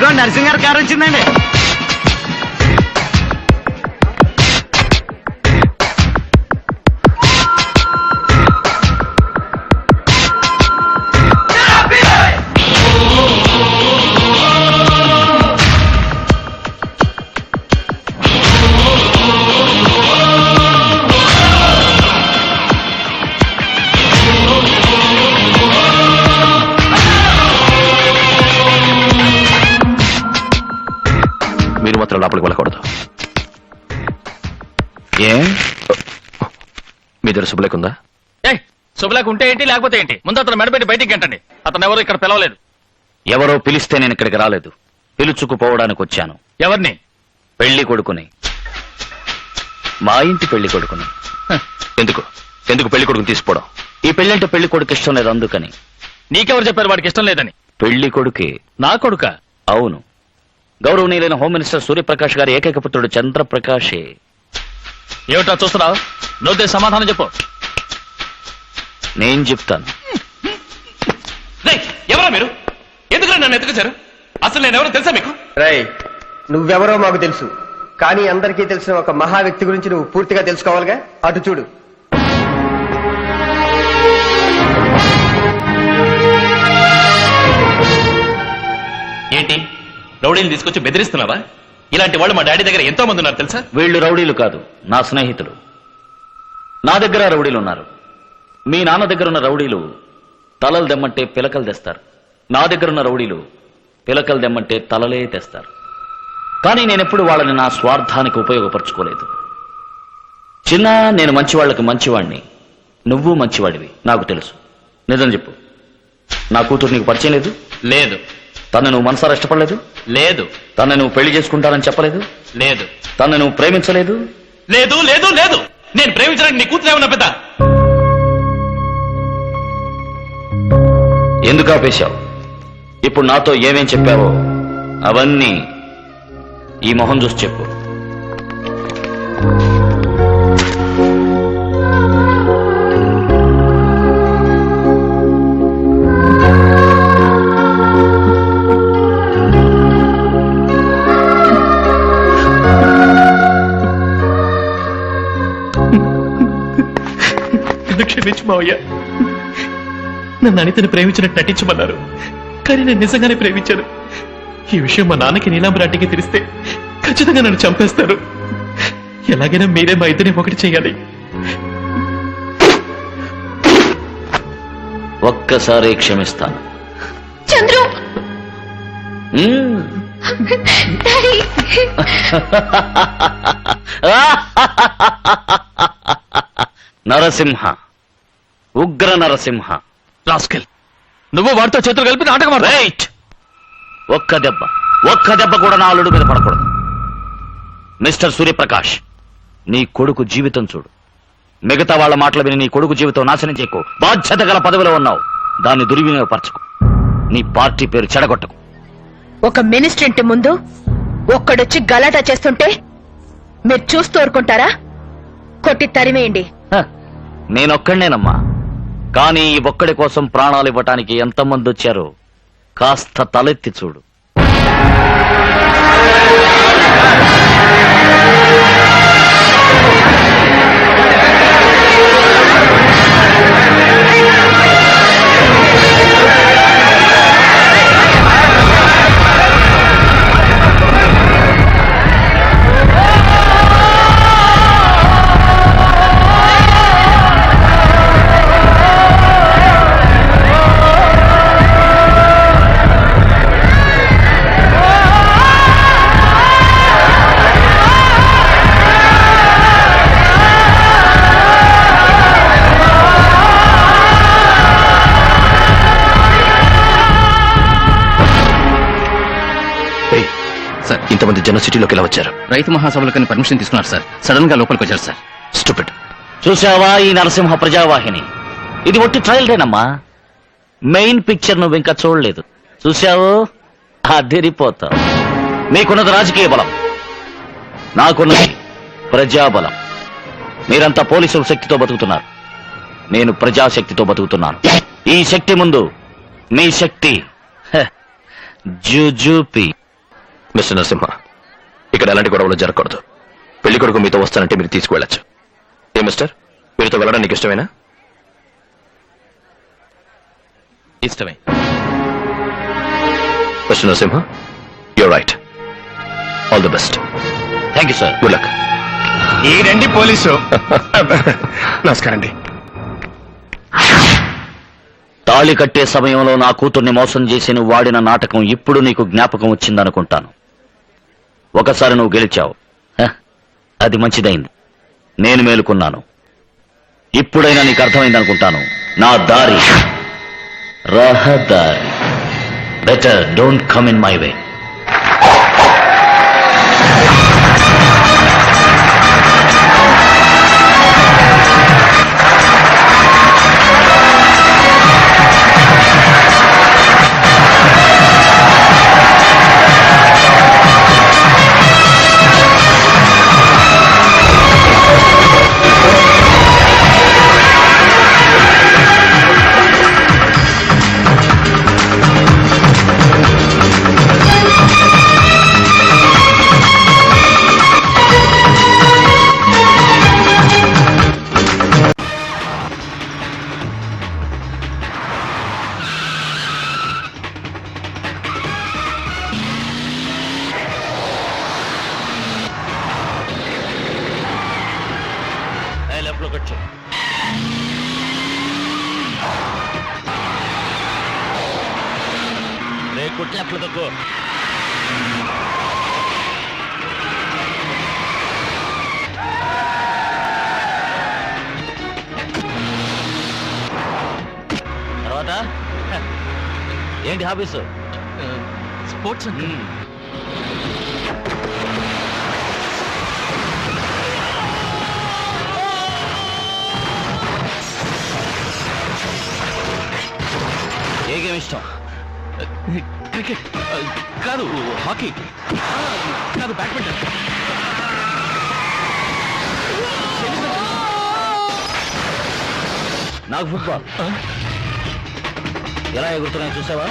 ఇదిగో నరసింహ గారి కారు వచ్చిందండి. మీరు మాత్రం లోపలికి వెళ్ళకూడదు. ఏ మీ దగ్గర శుభలేఖ ఉందా? శుభలేఖ ఉంటే ఏంటి లేకపోతే ఏంటి? ముందు అతను మెడబెట్టి బయటికి గంటండి. అతను ఎవరు ఇక్కడ పిలవలేదు. ఎవరో పిలిస్తే నేను ఇక్కడికి రాలేదు, పిలుచుకుపోవడానికి వచ్చాను. ఎవరిని? పెళ్లి కొడుకుని, మా ఇంటి పెళ్లి కొడుకుని. ఎందుకు ఎందుకు పెళ్లి కొడుకుని తీసుకోవడం? ఈ పెళ్లంటే పెళ్లి కొడుకు ఇష్టం లేదు, అందుకని. నీకెవరు చెప్పారు వాడికి ఇష్టం లేదని? పెళ్లి కొడుకే. నా కొడుక? అవును, గౌరవనీయులైన హోమ్ మినిస్టర్ సూర్యప్రకాష్ గారి ఏకైక పుత్రుడు చంద్రప్రకాశే. ఏమిటో చూస్తున్నావు? నువ్వు సమాధానం చెప్పు. నేను చెప్తాను. ఎవరా మీరు? ఎందుకు నన్ను ఎత్తుకొచ్చారు? అసలు నేను ఎవరో తెలుసా మీకు? రై, నువ్వెవరో మాకు తెలుసు, కానీ అందరికీ తెలిసిన ఒక మహా వ్యక్తి గురించి నువ్వు పూర్తిగా తెలుసుకోవాలిగా. అటు చూడు. ఏంటి రౌడీని తీసుకొచ్చి బెదిరిస్తున్నావా? ఇలాంటి వాళ్ళు మా డాడీ దగ్గర ఎంతో మంది ఉన్నారు తెలుసా? వీళ్ళు రౌడీలు కాదు, నా స్నేహితులు. నా దగ్గర రౌడీలు ఉన్నారు. మీ నాన్న దగ్గర ఉన్న రౌడీలు తలలు దెమ్మంటే పిలకలు తెస్తారు. నా దగ్గర ఉన్న రౌడీలు పిలకలు దెమ్మంటే తలలే తెస్తారు. కానీ నేనెప్పుడు వాళ్ళని నా స్వార్థానికి ఉపయోగపరచుకోలేదు. చిన్న, నేను మంచివాళ్ళకి మంచివాణ్ణి, నువ్వు మంచివాడివి, నాకు తెలుసు. నిజం చెప్పు, నా కూతురు నీకు పరిచయం లేదు? లేదు. తను నువ్వు మనసారా ఇష్టపడలేదు? లేదు. తను నువ్వు పెళ్లి చేసుకుంటానని చెప్పలేదు? లేదు. తను నువ్వు ప్రేమించలేదు? లేదు లేదు లేదు. నేను ప్రేమించడానికి నీ కూతురే ఉన్నా పెద్ద. ఎందుకు ఆపేశావు? ఇప్పుడు నాతో ఏమేం చెప్పావో అవన్నీ ఈ మొహం చూసి చెప్పు. క్షమించు మావయ్య. నన్ను అనితని ప్రేమించినట్టు నటించమన్నారు, కానీ నేను నిజంగానే ప్రేమించాను. ఈ విషయం మా నాన్నకి నీలాంబరాటికి తెలిస్తే ఖచ్చితంగా నన్ను చంపేస్తారు. ఎలాగైనా మీరే మా ఇద్దరిని ఒకటి చేయాలి. ఒక్కసారి క్షమిస్తాను. చంద్రు, నరసింహ, ఉగ్ర నరసింహ. రాస్కెల్, నువ్వు వాడితో చేతులు కలిపి నాటకం ఆడు. రైట్. ఒక్క దెబ్బ కూడా నా అల్లుడు మీద పడకూడదు. మిస్టర్ సూర్యప్రకాష్, నీ కొడుకు జీవితం చూడు. మిగతా వాళ్ళ మాటలు విని నీ కొడుకు జీవితం నాశనం చేయకు. బాధ్యత గల పదవిలో ఉన్నావు, దాన్ని దుర్వినియోగపరచుకో. నీ పార్టీ పేరు చెడగొట్టకు. ఒక మినిస్టర్ ఇంటి ముందు ఒక్కడొచ్చి గలాటా చేస్తుంటే మీరు చూస్తూ ఊరుకుంటారా? కొట్టి తరిమేయండి. నేనొక్కడేనమ్మా, కానీ ఈ ఒక్కడి కోసం ప్రాణాలు ఇవ్వటానికి ఎంతమంది వచ్చారో కాస్త తలెత్తి చూడు. ఇంతమంది జన సిటీలోకి ఎలా వచ్చారు? రైతు మహాసభలకు పర్మిషన్ తీసుకున్నారు సార్. సడన్ గా లోపలికి వచ్చారు సార్. స్టూపిడ్. చూసావా ఈ నరసింహ ప్రజావాహిని? ఇది ఒట్టి ట్రయల్ రేనమ్మా. మెయిన్ పిక్చర్ నువ్వు ఇంకా చూడలేదు. చూసావు, అదిరిపోతావు. మీకున్నది రాజకీయ బలం, నాకున్నది ప్రజాబలం. మీరంతా పోలీసుల శక్తితో బతుకుతున్నారు, నేను ప్రజాశక్తితో బతుకుతున్నాను. ఈ శక్తి ముందు మీ శక్తి జుజూపి. మిస్టర్ నరసింహ, ఇక్కడ ఎలాంటి గొడవలు జరగకూడదు. పెళ్లి కొడుకు మీతో వస్తానంటే మీరు తీసుకువెళ్ళచ్చు. ఏ మిస్టర్, మీరుతో వెళ్ళడం నీకు ఇష్టమేనా? ఇష్టమే. Mister Narasimha, you're right. All the best. Thank you sir. Good luck. ఈ రండి పోలీసు. నమస్కారం అండి. తాళి కట్టే సమయంలో నా కూతుర్ని మోసం చేసి నువ్వు వాడిన నాటకం ఇప్పుడు నీకు జ్ఞాపకం వచ్చిందనుకుంటాను. ఒకసారి నువ్వు గెలిచావు, అది మంచిదైంది. నేను మేలుకున్నాను. ఇప్పుడైనా నీకు అర్థమైందనుకుంటాను. నా దారి రహదారి. Better don't come in my way. తర్వాత ఏంటి హాబీస్? స్పోర్ట్స్. ఏ గేమ్ ఇష్టం? క్రికెట్ కాదు, హాకీ కాదు, బ్యాడ్మింటన్. నాకు ఫుట్బాల్. ఎలా ఎగురుతున్నాయి చూసావా?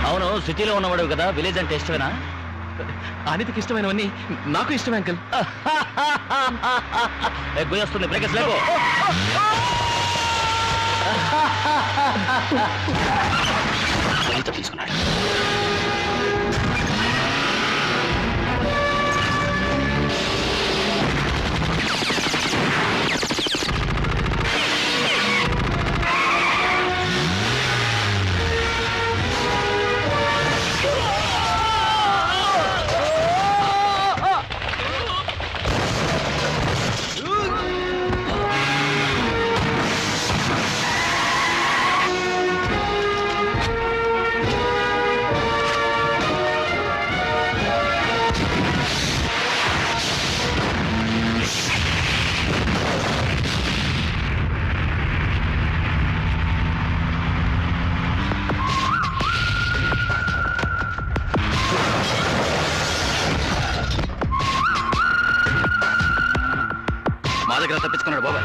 అవును, సిటీలో ఉన్నవాడు కదా, విలేజ్ అంటే ఇష్టమేనా? అనితకి ఇష్టమైనవన్నీ నాకు ఇష్టమే అంకల్. వస్తుంది, బ్రేకర్స్ లేకో. ఎంత తీసుకున్నాడు? మా దగ్గర తప్పించుకున్నాడు బాబా.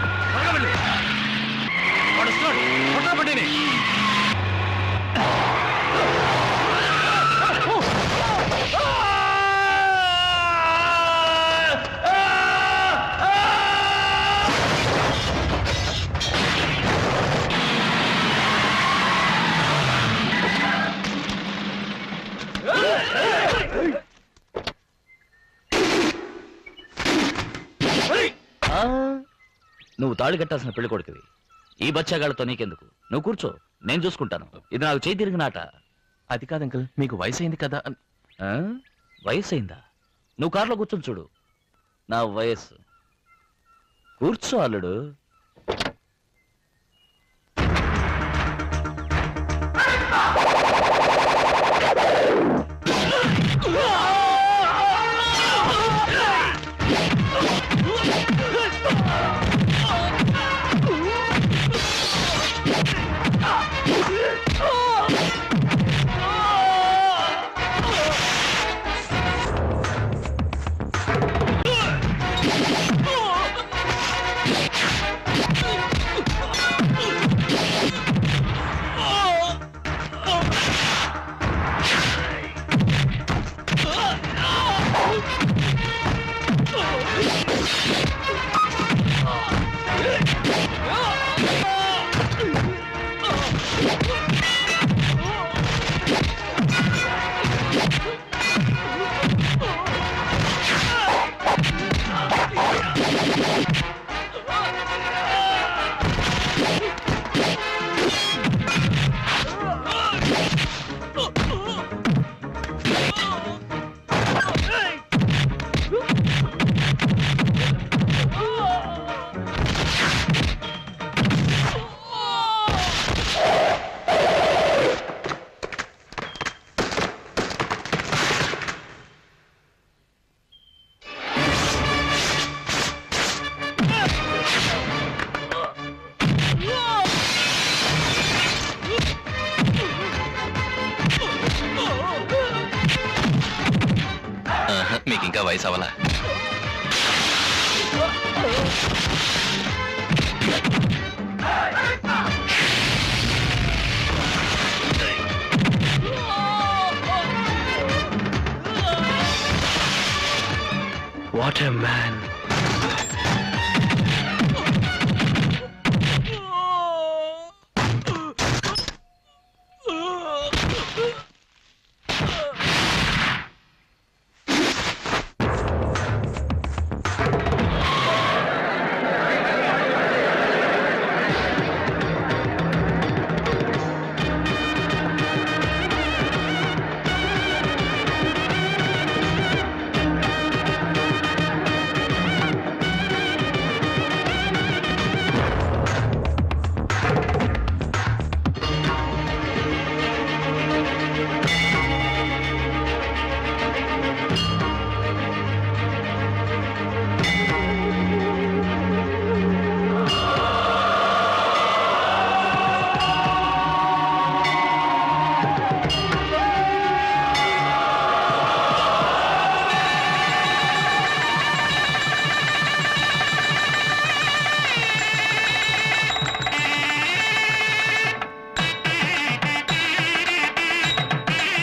నువ్వు తాళి కట్టాల్సిన పెళ్లి కొడుకువి. ఈ బచ్చాగాళ్ళతో నీకెందుకు? నువ్వు కూర్చో, నేను చూసుకుంటాను. ఇది నాకు చేయి తిరిగినాట. అది కాదు అంకల్, మీకు వయసు అయింది కదా. వయసు అయిందా? నువ్వు కారులో కూర్చొని చూడు నా వయస్సు. కూర్చో అల్లుడు. వయసు అవలా? What a man.